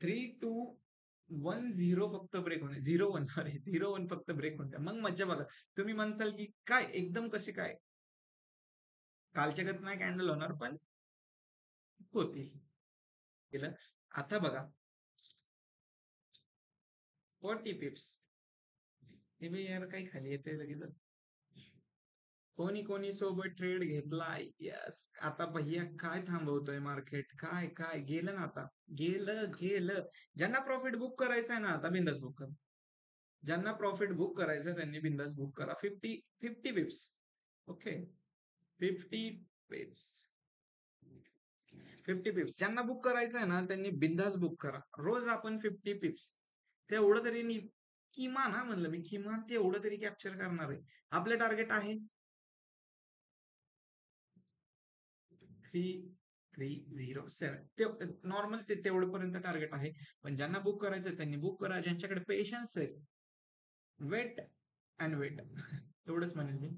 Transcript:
3-2-1-0 फक्त ब्रेक होणे, 0-1 सॉरी 0-1 फक्त ब्रेक होणे, मग मज्जा बघा. तुम्ही म्हणसाल की काय एकदम कशी काय, कालच्या गत नाही कॅन्डल होणार पण होती. केलं. आता बघा 40 पिप्स, हे बी यार काही खाली येते लगेच. कोणी कोणी सोबत ट्रेड घेतलाय, यस. आता भैया काय थांबवतोय मार्केट, काय काय गेलं ना आता, गेलं गेलं. ज्यांना प्रॉफिट बुक करायचं आहे ना आता बिंदास बुक करा. ज्यांना प्रॉफिट बुक करायचं त्यांनी बिंदास बुक करा. 50 पिप्स. ओके, 50 पिप्स, 50 पिप्स. ज्यांना बुक करायचं आहे ना त्यांनी बिंदास बुक करा. रोज आपण 50 पिप्स तेवढं तरी किमान, हा म्हणलं मी किमान तेवढं तरी कॅप्चर करणार आहे. आपलं टार्गेट आहे 3307. ते नॉर्मल तेवढं पर्यंत टार्गेट आहे. पण ज्यांना बुक करायचं त्यांनी बुक करा. ज्यांच्याकडे पेशन्स आहे, वेट अँड वेट एवढंच म्हणेल मी.